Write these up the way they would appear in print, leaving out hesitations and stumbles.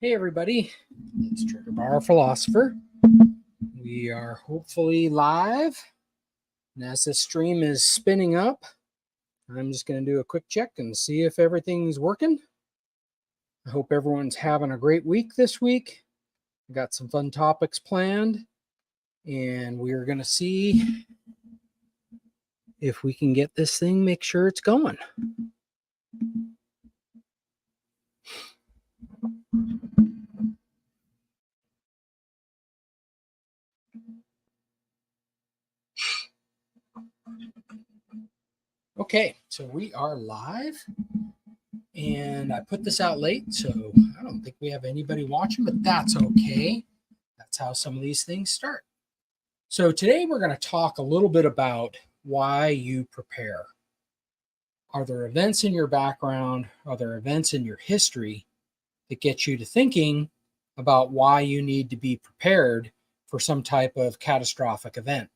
Hey everybody, it's Trigger Bar Philosopher. We are hopefully live, and as this stream is spinning up, I'm just going to do a quick check and see if everything's working. I hope everyone's having a great week this week. I got some fun topics planned, and we're going to see if we can get this thing, make sure it's going. Okay, so we are live, and I put this out late, so I don't think we have anybody watching, but that's okay. That's how some of these things start. So today we're going to talk a little bit about why you prepare. Are there events in your background? Are there events in your history that get you to thinking about why you need to be prepared for some type of catastrophic event?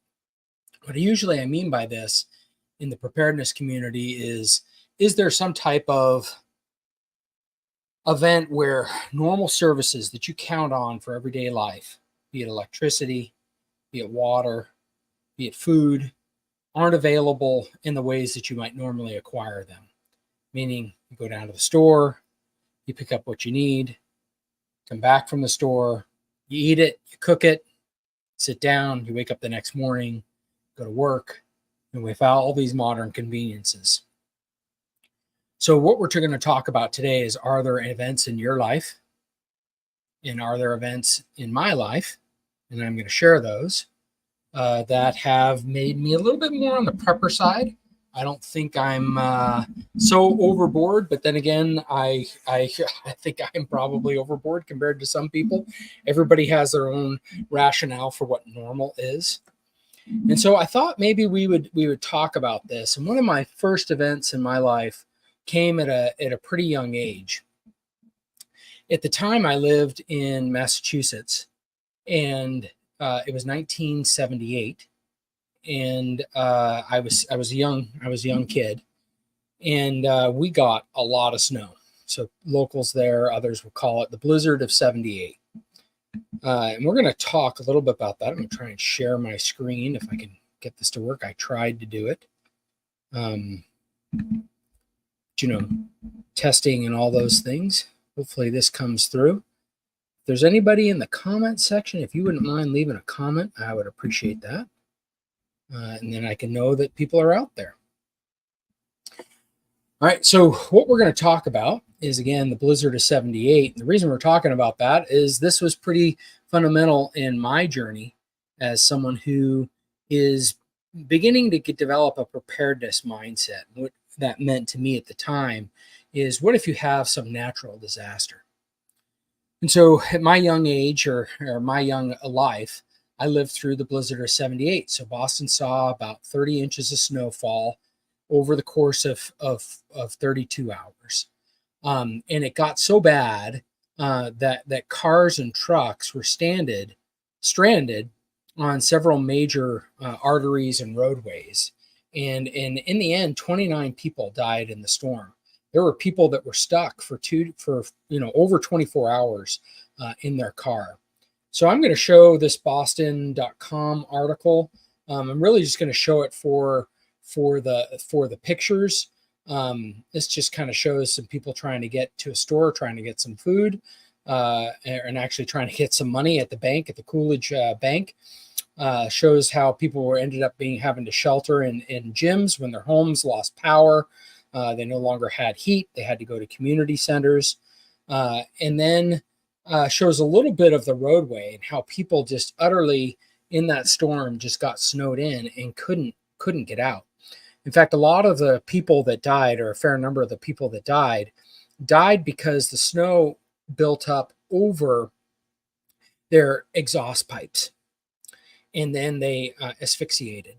What usually I mean by this in the preparedness community is there some type of event where normal services that you count on for everyday life, be it electricity, be it water, be it food, aren't available in the ways that you might normally acquire them? Meaning you go down to the store, you pick up what you need, come back from the store, you eat it, you cook it, sit down, you wake up the next morning, go to work, and without all these modern conveniences. So what we're going to talk about today is, are there events in your life? And are there events in my life? And I'm going to share those that have made me a little bit more on the prepper side. I don't think I'm so overboard, but then again, I think I'm probably overboard compared to some people. Everybody has their own rationale for what normal is. And so I thought maybe we would talk about this. And one of my first events in my life came at a pretty young age. At the time, I lived in Massachusetts, and it was 1978, and I was a young kid, and we got a lot of snow. So locals there, others will call it the blizzard of '78. And we're going to talk a little bit about that. I'm going to try and share my screen if I can get this to work. I tried to do it. Testing and all those things. Hopefully this comes through. If there's anybody in the comment section, if you wouldn't mind leaving a comment, I would appreciate that. And then I can know that people are out there. All right, so what we're going to talk about is, again, the blizzard of '78. The reason we're talking about that is this was pretty fundamental in my journey as someone who is beginning to develop a preparedness mindset. What that meant to me at the time is, what if you have some natural disaster? And so at my young age, or my young life, I lived through the blizzard of '78. So Boston saw about 30 inches of snowfall over the course of 32 hours. And it got so bad that cars and trucks were stranded on several major arteries and roadways. And in the end, 29 people died in the storm. There were people that were stuck for over 24 hours in their car. So I'm going to show this Boston.com article. I'm really just going to show it for the pictures. This just kind of shows some people trying to get to a store, trying to get some food, and actually trying to get some money at the bank, at the Coolidge Bank. Shows how people ended up having to shelter in gyms when their homes lost power. They no longer had heat. They had to go to community centers. And then shows a little bit of the roadway and how people just utterly in that storm just got snowed in and couldn't get out. In fact, a lot of the people that died, or a fair number of the people that died because the snow built up over their exhaust pipes, and then they asphyxiated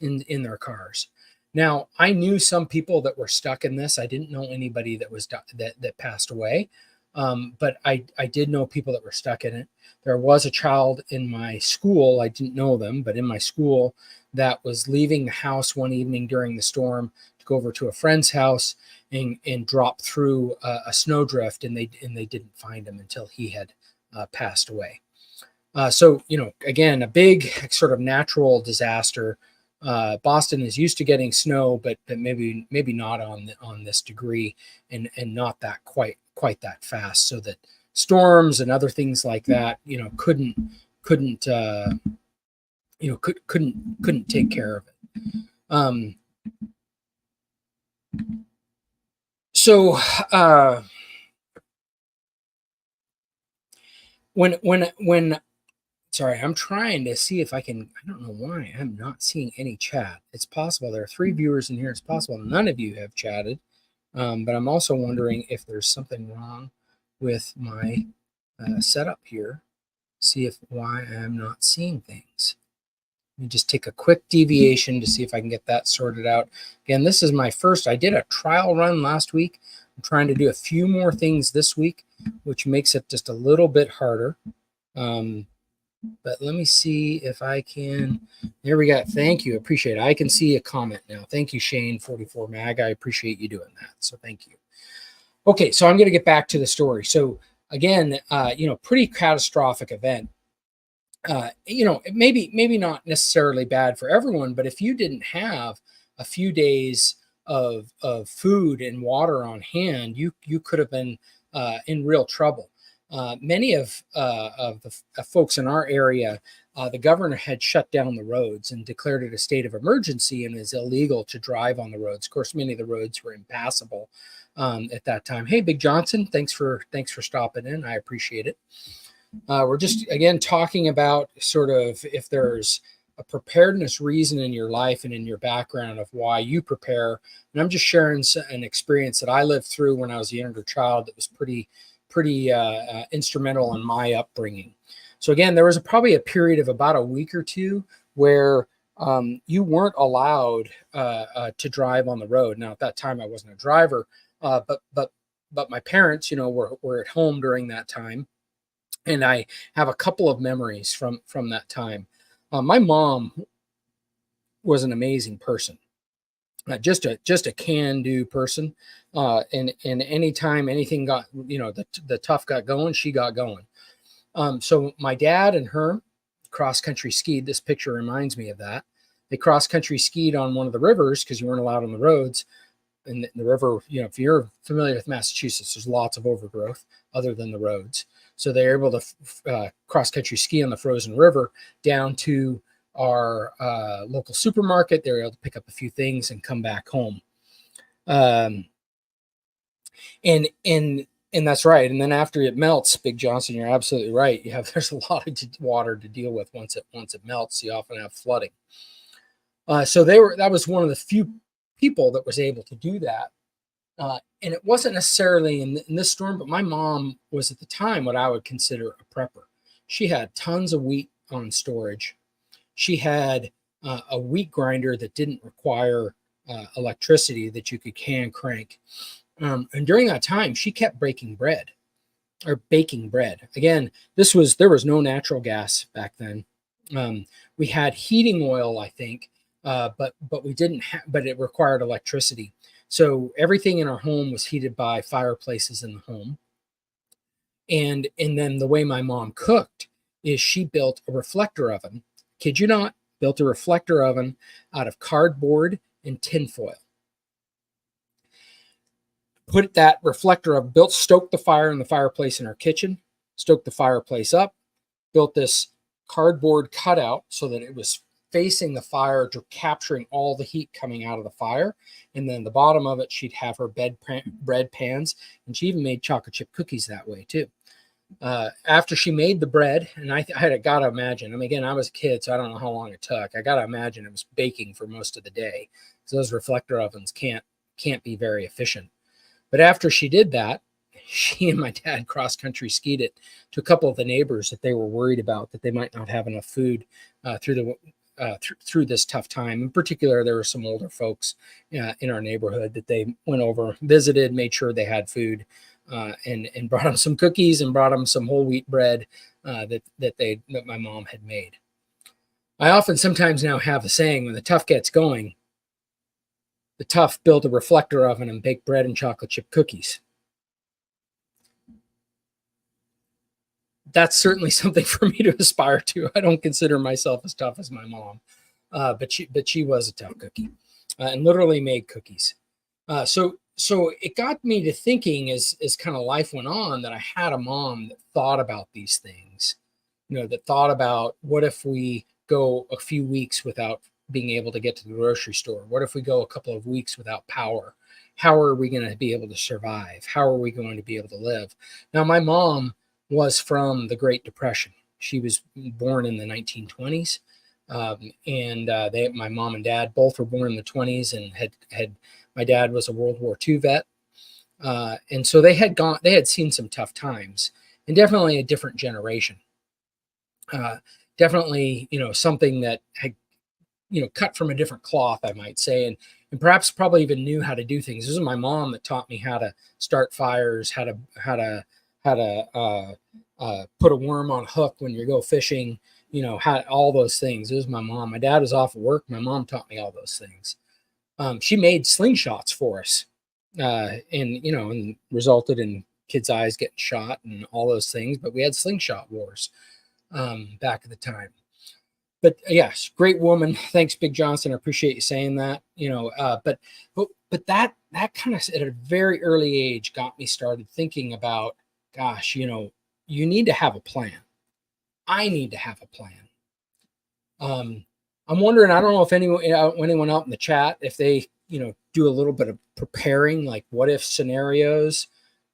in their cars. Now, I knew some people that were stuck in this. I didn't know anybody that passed away. But I did know people that were stuck in it. There was a child in my school, I didn't know them, but in my school, that was leaving the house one evening during the storm to go over to a friend's house and drop through a snowdrift, and they didn't find him until he had passed away. So, again, a big sort of natural disaster. Boston is used to getting snow, but maybe not on this degree, and not that quite that fast. So that storms and other things like that, couldn't couldn't take care of it. So when sorry, I'm trying to see if I can. I don't know why I'm not seeing any chat. It's possible there are 3 viewers in here. It's possible none of you have chatted. But I'm also wondering if there's something wrong with my setup here. See if why I'm not seeing things. Let me just take a quick deviation to see if I can get that sorted out. Again, this is my first. I did a trial run last week. I'm trying to do a few more things this week, which makes it just a little bit harder. But let me see if I can. There we go. Thank you. Appreciate it. I can see a comment now. Thank you, Shane44 Mag. I appreciate you doing that. So thank you. Okay, so I'm going to get back to the story. So again, pretty catastrophic event. Maybe not necessarily bad for everyone, but if you didn't have a few days of food and water on hand, you could have been in real trouble. Many of the folks in our area, the governor had shut down the roads and declared it a state of emergency, and it's illegal to drive on the roads. Of course, many of the roads were impassable at that time. Hey, Big Johnson, thanks for stopping in. I appreciate it. We're just again talking about sort of if there's a preparedness reason in your life and in your background of why you prepare. And I'm just sharing an experience that I lived through when I was a younger child that was pretty instrumental in my upbringing. So again, there was probably a period of about a week or two where you weren't allowed to drive on the road. Now at that time I wasn't a driver, but my parents, were at home during that time, and I have a couple of memories from that time. My mom was an amazing person. Just a can-do person, and anytime anything got, the tough got going, she got going. So my dad and her cross-country skied. This picture reminds me of that. They cross-country skied on one of the rivers because you weren't allowed on the roads. And the river, if you're familiar with Massachusetts, there's lots of overgrowth other than the roads. So they're able to cross-country ski on the frozen river down to our local supermarket. They were able to pick up a few things and come back home. And that's right. And then after it melts, Big Johnson, you're absolutely right. There's a lot of water to deal with once it melts. You often have flooding. So that was one of the few people that was able to do that. And it wasn't necessarily in this storm, but my mom was at the time what I would consider a prepper. She had tons of wheat on storage. She had a wheat grinder that didn't require electricity, that you could can crank. And during that time, she kept baking bread. Again, there was no natural gas back then. We had heating oil, I think, but we didn't but it required electricity. So everything in our home was heated by fireplaces in the home. And then the way my mom cooked is she built a reflector oven. Kid you not, built a reflector oven out of cardboard and tinfoil. Put that reflector up, stoked the fire in the fireplace in our kitchen, stoked the fireplace up, built this cardboard cutout so that it was facing the fire, capturing all the heat coming out of the fire. And then the bottom of it, she'd have her bread pans, and she even made chocolate chip cookies that way too. After she made the bread, and I got to imagine, again, I was a kid, so I don't know how long it took. I got to imagine it was baking for most of the day. So those reflector ovens can't be very efficient. But after she did that, she and my dad cross-country skied it to a couple of the neighbors that they were worried about, that they might not have enough food through this tough time. In particular, there were some older folks in our neighborhood that they went over, visited, made sure they had food. and brought him some cookies and brought him some whole wheat bread that my mom had made. I often sometimes now have a saying: when the tough gets going, the tough build a reflector oven and bake bread and chocolate chip cookies. That's certainly something for me to aspire to. I don't consider myself as tough as my mom, but she was a tough cookie, and literally made cookies. So it got me to thinking as kind of life went on, that I had a mom that thought about these things, that thought about, what if we go a few weeks without being able to get to the grocery store? What if we go a couple of weeks without power? How are we going to be able to survive? How are we going to be able to live? Now, my mom was from the Great Depression. She was born in the 1920s. And my mom and dad both were born in the 20s, and my dad was a World War II vet. And so they had seen some tough times, and definitely a different generation. Definitely, something that had, cut from a different cloth, I might say, and perhaps probably even knew how to do things. This was my mom that taught me how to start fires, how to put a worm on a hook when you go fishing, how, all those things. It was my mom. My dad was off at work. My mom taught me all those things. She made slingshots for us, and resulted in kids' eyes getting shot and all those things. But we had slingshot wars back at the time. But yes, great woman. Thanks, Big Johnson. I appreciate you saying that. But that kind of, at a very early age, got me started thinking about, gosh, you need to have a plan. I need to have a plan. I'm wondering, I don't know if anyone out in the chat, if they, do a little bit of preparing, like what if scenarios,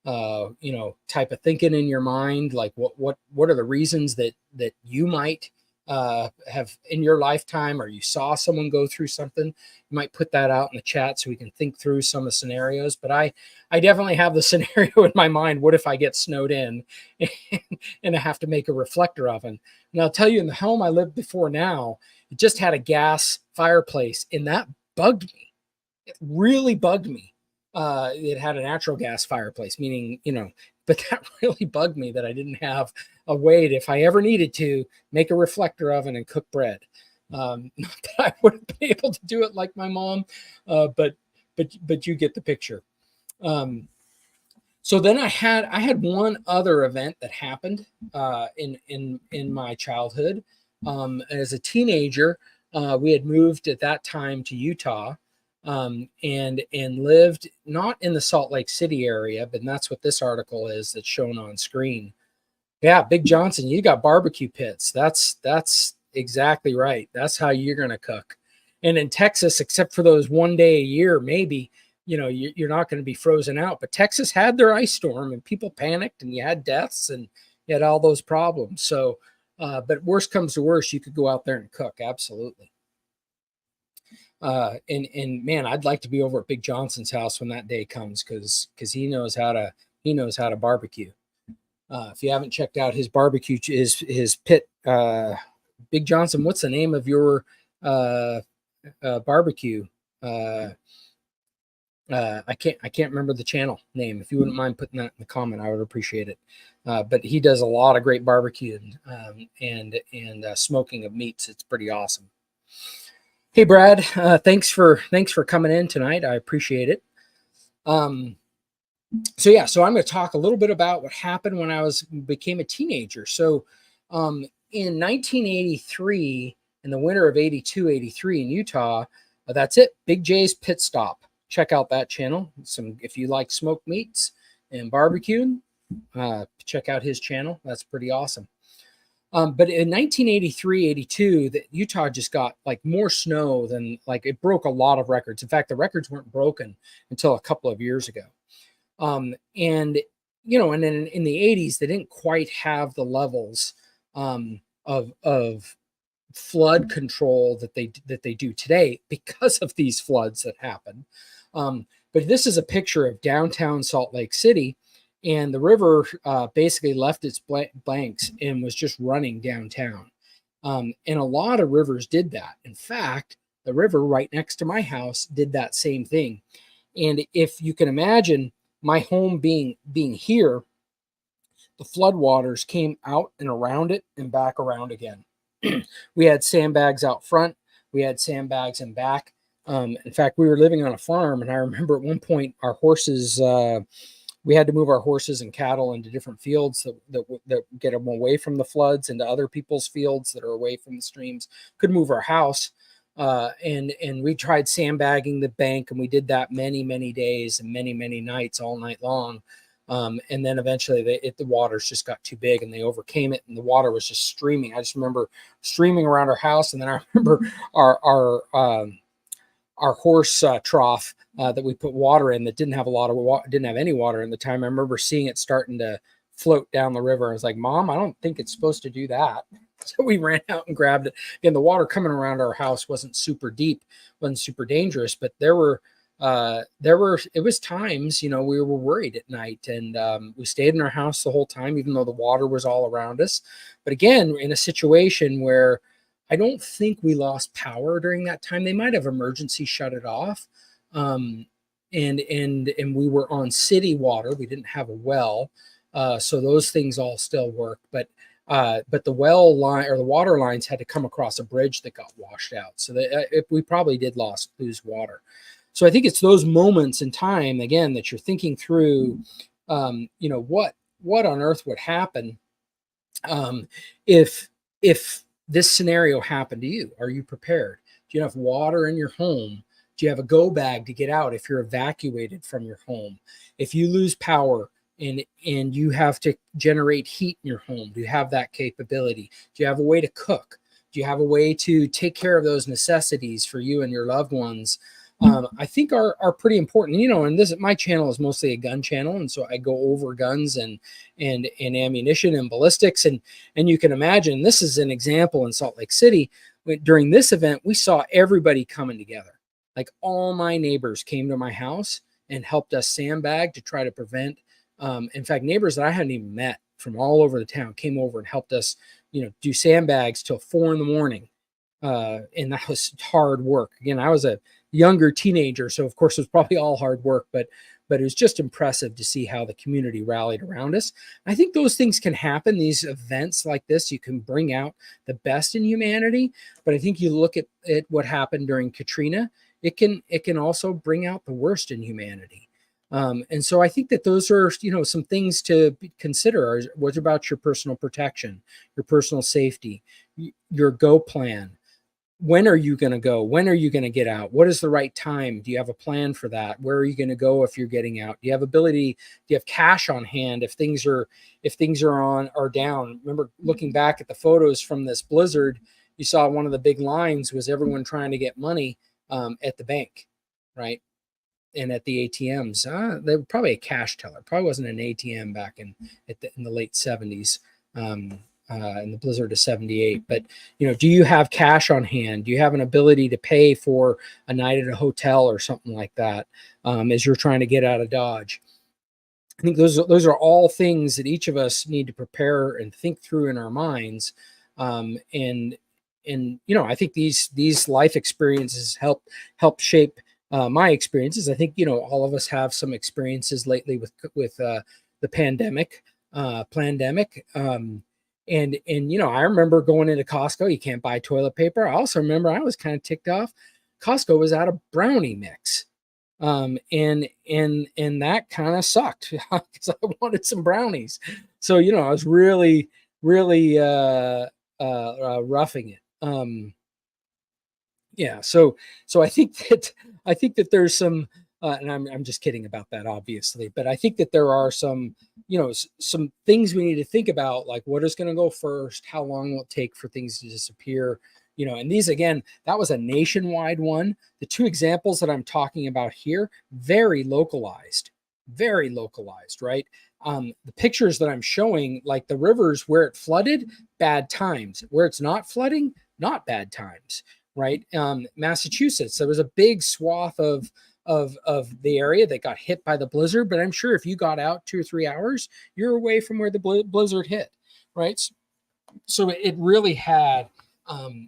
type of thinking in your mind, like what are the reasons that you might have in your lifetime, or you saw someone go through something. You might put that out in the chat so we can think through some of the scenarios. But I definitely have the scenario in my mind. What if I get snowed in and I have to make a reflector oven? And I'll tell you, in the home I lived before now, it just had a gas fireplace, and that bugged me. It really bugged me. It had a natural gas fireplace, meaning, but that really bugged me that I didn't have a way to, if I ever needed to, make a reflector oven and cook bread. Not that I wouldn't be able to do it like my mom, but you get the picture. So then I had one other event that happened in my childhood. As a teenager, we had moved at that time to Utah. And lived not in the Salt Lake City area, but that's what this article is that's shown on screen. Yeah, Big Johnson, you got barbecue pits. That's exactly right. That's how you're going to cook. And in Texas, except for those one day a year, maybe, you're not going to be frozen out. But Texas had their ice storm, and people panicked, and you had deaths, and you had all those problems. So, but worst comes to worst, you could go out there and cook. Absolutely. And man, I'd like to be over at Big Johnson's house when that day comes, because he knows how to barbecue. If you haven't checked out his barbecue, his pit, Big Johnson, what's the name of your barbecue? I can't remember the channel name. If you wouldn't mind putting that in the comment, I would appreciate it. But he does a lot of great barbecue and smoking of meats. It's pretty awesome. Hey, Brad, thanks for coming in tonight. I appreciate it. So I'm going to talk a little bit about what happened when I became a teenager. So in 1983, in the winter of 82, 83 in Utah, that's it. Big J's Pit Stop. Check out that channel. If you like smoked meats and barbecuing, check out his channel. That's pretty awesome. But in 1983, 82, Utah just got like more snow than, like, it broke a lot of records. In fact, the records weren't broken until a couple of years ago. And then in the 80s, they didn't quite have the levels of flood control that they do today because of these floods that happen. But this is a picture of downtown Salt Lake City. And the river basically left its banks and was just running downtown. And a lot of rivers did that. In fact, the river right next to my house did that same thing. And if you can imagine, my home being here, the floodwaters came out and around it and back around again. We had sandbags out front. We had sandbags in back. In fact, we were living on a farm, and I remember at one point our horses. We had to move our horses and cattle into different fields that get them away from the floods, into other people's fields that are away from the streams. Could move our house, and we tried sandbagging the bank, and we did that many days and many nights, all night long. And then eventually the waters just got too big and they overcame it, and the water was just streaming. I just remember streaming around our house. And then I remember our horse trough that we put water in that didn't have a lot of water, didn't have any water in the time. I remember seeing it starting to float down the river. I was like, Mom, I don't think it's supposed to do that. So we ran out and grabbed it. Again, the water coming around our house wasn't super deep, wasn't super dangerous, but there were it was times, we were worried at night, and we stayed in our house the whole time, even though the water was all around us. But again, in a situation where I don't think we lost power during that time. They might have emergency shut it off. And we were on city water. We didn't have a well. So those things all still work. But the well line or the water lines had to come across a bridge that got washed out. So we probably did lose water. So I think it's those moments in time, again, that you're thinking through, what on earth would happen if this scenario happened to you. Are you prepared? Do you have water in your home? Do you have a go bag to get out if you're evacuated from your home? If you lose power and you have to generate heat in your home, do you have that capability? Do you have a way to cook? Do you have a way to take care of those necessities for you and your loved ones? I think are pretty important. And my channel is mostly a gun channel, and so I go over guns and ammunition and ballistics, and you can imagine this is an example in Salt Lake City. During this event, we saw everybody coming together. Like all my neighbors came to my house and helped us sandbag to try to prevent. In fact, neighbors that I hadn't even met from all over the town came over and helped us, do sandbags till 4 a.m. And that was hard work. Again, I was a younger teenager, so of course it was probably all hard work, but it was just impressive to see how the community rallied around us. I think those things can happen. These events like this, you can bring out the best in humanity, but I think you look at what happened during Katrina, it can also bring out the worst in humanity. And so I think that those are, some things to consider. What about your personal protection, your personal safety, your go plan? When are you going to go? When are you going to get out? What is the right time? Do you have a plan for that? Where are you going to go if you're getting out? Do you have cash on hand if things are down? Remember looking back at the photos from this blizzard, you saw one of the big lines was everyone trying to get money at the bank, right? And at the ATMs. They were probably a cash teller. Probably wasn't an ATM back in the late 70s. In the blizzard of 78. But, do you have cash on hand? Do you have an ability to pay for a night at a hotel or something like that as you're trying to get out of Dodge? I think those are all things that each of us need to prepare and think through in our minds. And I think these life experiences help shape my experiences. I think, all of us have some experiences lately with the pandemic. And I remember going into Costco. You can't buy toilet paper. I also remember I was kind of ticked off. Costco was out of brownie mix, and that kind of sucked because I wanted some brownies. So I was really roughing it. Yeah. So I think that there's some. And I'm just kidding about that, obviously, but I think that there are some things we need to think about, like what is going to go first, how long will it take for things to disappear, and these, again, that was a nationwide one. The two examples that I'm talking about here, very localized, right? The pictures that I'm showing, like the rivers where it flooded, bad times. Where it's not flooding, not bad times, right? Massachusetts, there was a big swath of the area that got hit by the blizzard, but I'm sure if you got out 2 or 3 hours, you're away from where the blizzard hit, right? So it really had a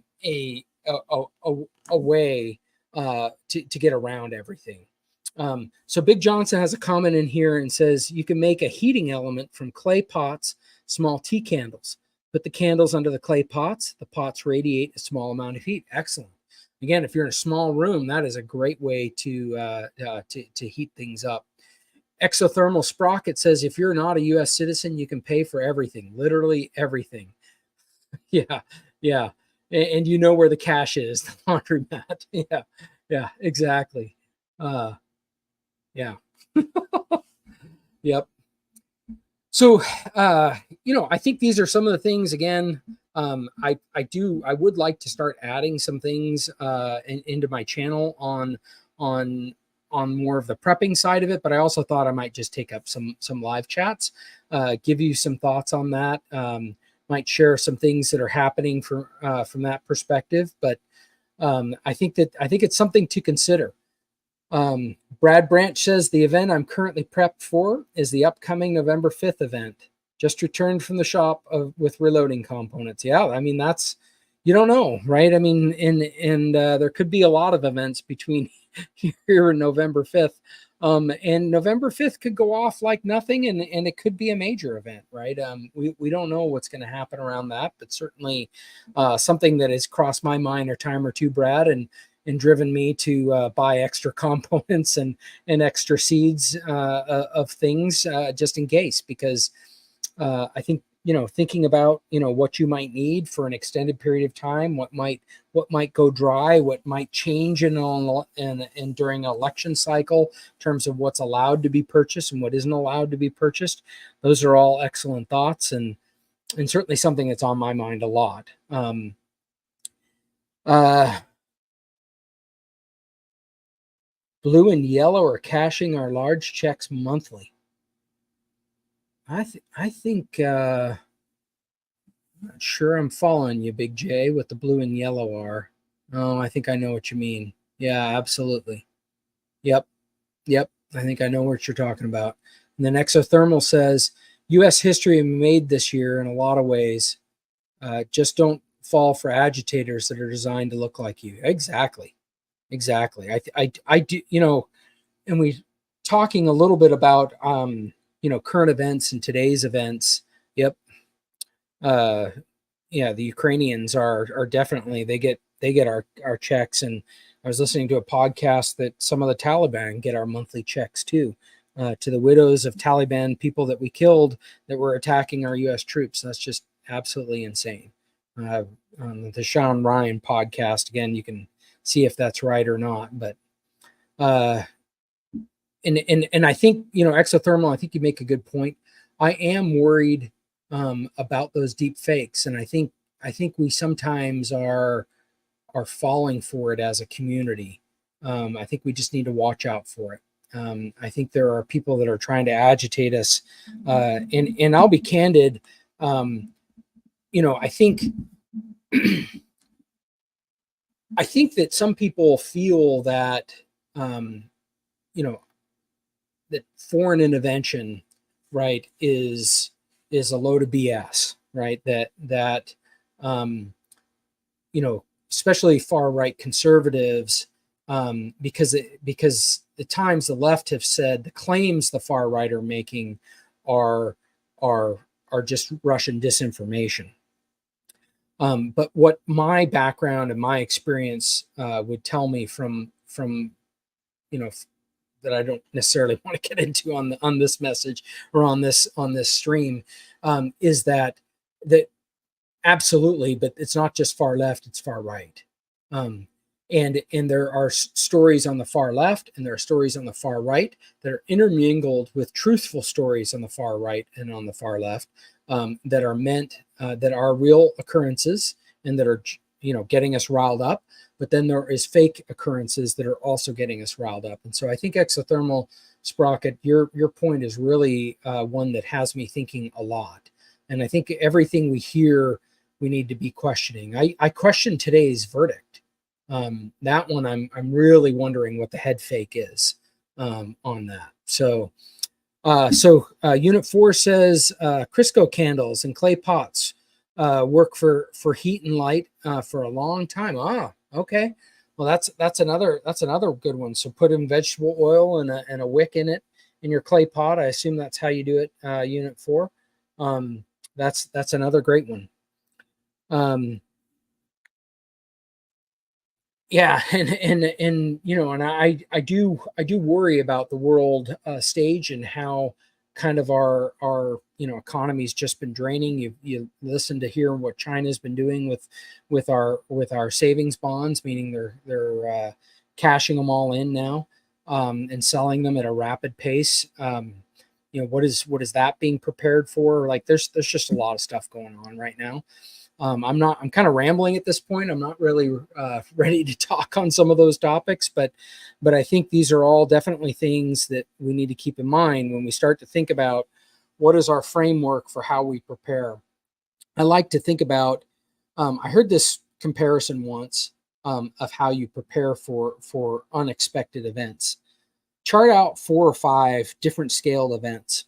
way to get around everything. So Big Johnson has a comment in here and says you can make a heating element from clay pots, small tea candles. Put the candles under the clay pots. The pots radiate a small amount of heat. Excellent. Again, if you're in a small room, that is a great way to heat things up. Exothermal Sprocket says if you're not a U.S. citizen, you can pay for everything, literally everything. Yeah, yeah, and you know where the cash is, the laundromat. Yeah, yeah, exactly. Uh, yeah. Yep. So, I think these are some of the things. Again, I would like to start adding some things into my channel on on more of the prepping side of it. But I also thought I might just take up some live chats, give you some thoughts on that. Might share some things that are happening from that perspective. But I think it's something to consider. Brad Branch says the event I'm currently prepped for is the upcoming November 5th event. Just returned from the shop with reloading components. Yeah, I mean that's you don't know, right? I mean, and there could be a lot of events between here and November 5th. And November 5th could go off like nothing, and it could be a major event, right? We don't know what's going to happen around that, but certainly something that has crossed my mind a time or two, Brad, and driven me to buy extra components and extra seeds of things just in case, because I think thinking about what you might need for an extended period of time, what might go dry, what might change in during an election cycle in terms of what's allowed to be purchased and what isn't allowed to be purchased. Those are all excellent thoughts, and certainly something that's on my mind a lot. Uh, Blue and yellow are cashing our large checks monthly. I think not sure I'm following you, Big J, what the blue and yellow are. Oh, I think I know what you mean. Yeah, absolutely. Yep, yep. I think I know what you're talking about. And then Exothermal says U.S. history made this year in a lot of ways. Just don't fall for agitators that are designed to look like you. Exactly, exactly. I do. And we talking a little bit about current events and today's events. Yep. Uh, yeah, the Ukrainians are definitely they get our checks, and I was listening to a podcast that some of the Taliban get our monthly checks too, to the widows of Taliban people that we killed that were attacking our U.S. troops. That's just absolutely insane. On the Sean Ryan podcast, again, you can see if that's right or not, but uh, and I think exothermal. I think you make a good point. I am worried about those deep fakes, and I think we sometimes are falling for it as a community. I think we just need to watch out for it. I think there are people that are trying to agitate us, and I'll be candid. I think I think that some people feel that you know that foreign intervention, right, is a load of BS, right? That um, especially far right conservatives, because the times the left have said the claims the far right are making are are are just Russian disinformation. But what my background and my experience would tell me from you know that I don't necessarily want to get into on this message or on this stream, is that absolutely, but it's not just far left; it's far right. Um, and there are stories on the far left, and there are stories on the far right that are intermingled with truthful stories on the far right and on the far left, that are that are real occurrences and that are getting us riled up. But then there is fake occurrences that are also getting us riled up. And so I think exothermal Sprocket, your point is really one that has me thinking a lot. And I think everything we hear, we need to be questioning. I question today's verdict. That one, I'm really wondering what the head fake is on that. So Unit 4 says Crisco candles and clay pots work for heat and light for a long time. Ah, okay. Well, that's another good one. So put in vegetable oil and a wick in it in your clay pot. I assume that's how you do it. Unit 4. Um, that's another great one. Um, yeah, and and I do worry about the world stage and how kind of our economy's just been draining. You listen to hear what China's been doing with our savings bonds, meaning they're cashing them all in now, and selling them at a rapid pace. What is that being prepared for? Like there's just a lot of stuff going on right now. I'm kind of rambling at this point. I'm not really ready to talk on some of those topics, but I think these are all definitely things that we need to keep in mind when we start to think about what is our framework for how we prepare. I like to think about. I heard this comparison once of how you prepare for unexpected events. Chart out 4 or 5 different scaled events.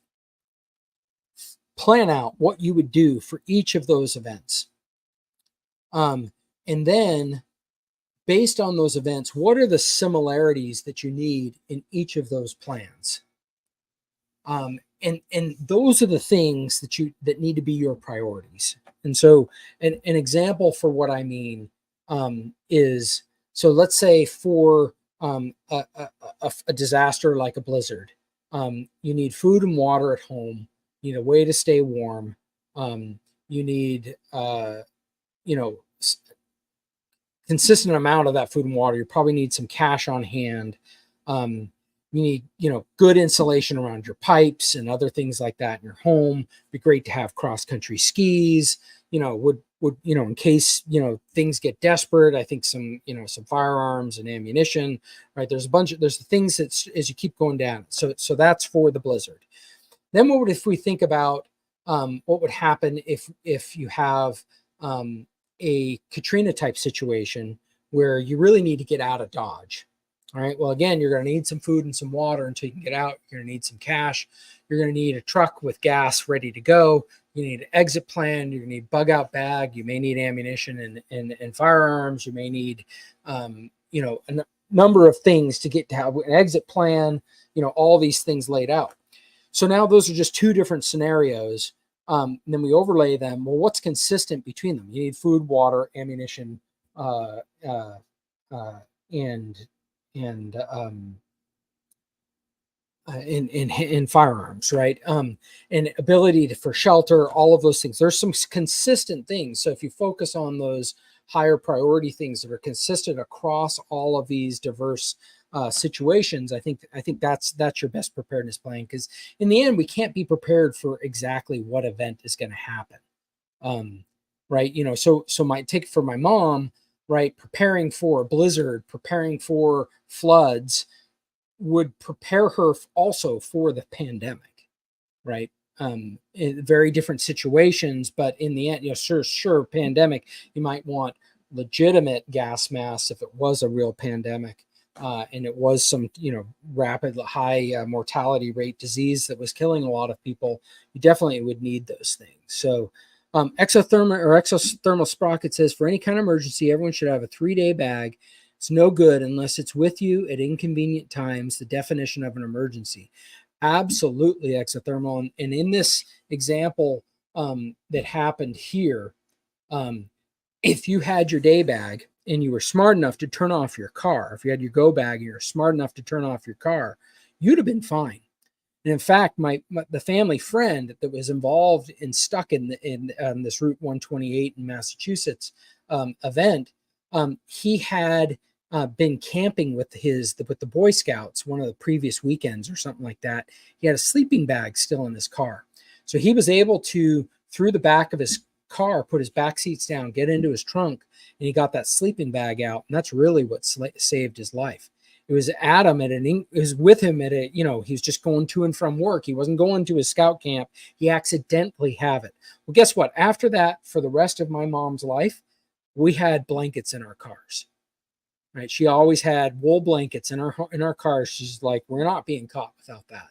Plan out what you would do for each of those events. And then based on those events, what are the similarities that you need in each of those plans? And those are the things that need to be your priorities. And so, an example for what I mean is, so let's say for a disaster like a blizzard, you need food and water at home. You need a way to stay warm. You need you know consistent amount of that food and water. You probably need some cash on hand. Um, you need, good insulation around your pipes and other things like that in your home. It'd be great to have cross country skis. Would in case things get desperate. I think some firearms and ammunition. Right, there's things that as you keep going down. So that's for the blizzard. Then what would if we think about what would happen if you have a Katrina type situation where you really need to get out of Dodge. All right. Well, again, you're going to need some food and some water until you can get out. You're going to need some cash. You're going to need a truck with gas ready to go. You need an exit plan. You're going to need bug out bag. You may need ammunition and firearms. You may need, a number of things to get to have an exit plan. All these things laid out. So now those are just 2 different scenarios. And then we overlay them. Well, what's consistent between them? You need food, water, ammunition, uh, uh, uh, and and in firearms, right? And ability for shelter, all of those things. There's some consistent things. So if you focus on those higher priority things that are consistent across all of these diverse situations, I think that's your best preparedness plan. Because in the end, we can't be prepared for exactly what event is going to happen, right? So my take for my mom, right? Preparing for a blizzard, preparing for floods would prepare her also for the pandemic, right? In very different situations, but in the end, sure, pandemic, you might want legitimate gas masks if it was a real pandemic, and it was some, rapid high mortality rate disease that was killing a lot of people. You definitely would need those things. So, exothermal sprocket says for any kind of emergency, everyone should have a 3-day bag. It's no good unless it's with you at inconvenient times, the definition of an emergency. Absolutely exothermal. And in this example that happened here, if you had your day bag and you were smart enough to turn off your car, if you had your go bag and you're smart enough to turn off your car, you'd have been fine. And in fact, the family friend that was involved and stuck in this Route 128 in Massachusetts event, he had been camping with the Boy Scouts one of the previous weekends or something like that. He had a sleeping bag still in his car, so he was able to, through the back of his car, put his back seats down, get into his trunk, and he got that sleeping bag out, and that's really what saved his life. It was Adam it was with him at he was just going to and from work. He wasn't going to his scout camp. He accidentally have it. Well, guess what? After that, for the rest of my mom's life, we had blankets in our cars. Right? She always had wool blankets in our cars. She's like, we're not being caught without that.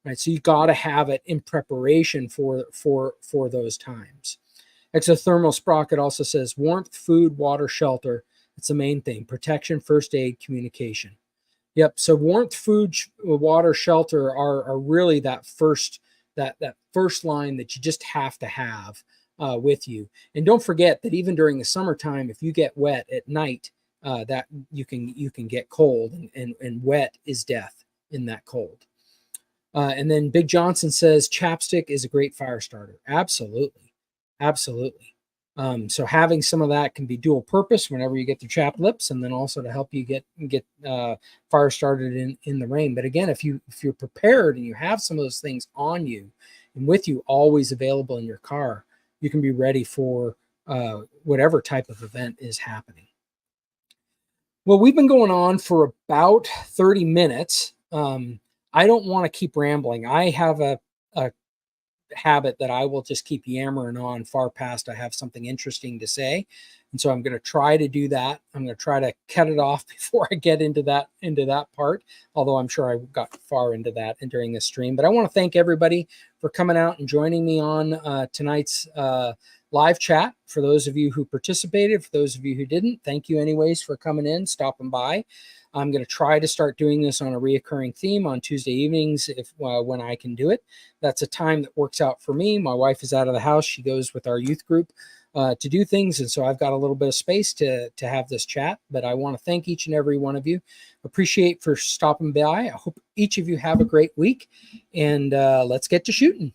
Right? So you got to have it in preparation for those times. Exothermal sprocket also says warmth, food, water, shelter. It's the main thing: protection, first aid, communication. Yep. So warmth, food, water, shelter are really that first line that you just have to have with you. And don't forget that even during the summertime, if you get wet at night, that you can get cold, and wet is death in that cold. And then Big Johnson says chapstick is a great fire starter. Absolutely, absolutely. So having some of that can be dual purpose whenever you get the chapped lips, and then also to help you get fire started in the rain. But again, if you're prepared and you have some of those things on you and with you, always available in your car, you can be ready for whatever type of event is happening. Well, we've been going on for about 30 minutes. I don't want to keep rambling. I have a habit that I will just keep yammering on far past I have something interesting to say. And so I'm going to try to do that. I'm going to try to cut it off before I get into that part, although I'm sure I got far into that during this stream. But I want to thank everybody for coming out and joining me on tonight's live chat. For those of you who participated, for those of you who didn't, thank you anyways for coming in, stopping by. I'm going to try to start doing this on a reoccurring theme on Tuesday evenings when I can do it. That's a time that works out for me. My wife is out of the house. She goes with our youth group to do things. And so I've got a little bit of space to have this chat. But I want to thank each and every one of you. Appreciate for stopping by. I hope each of you have a great week. And let's get to shooting.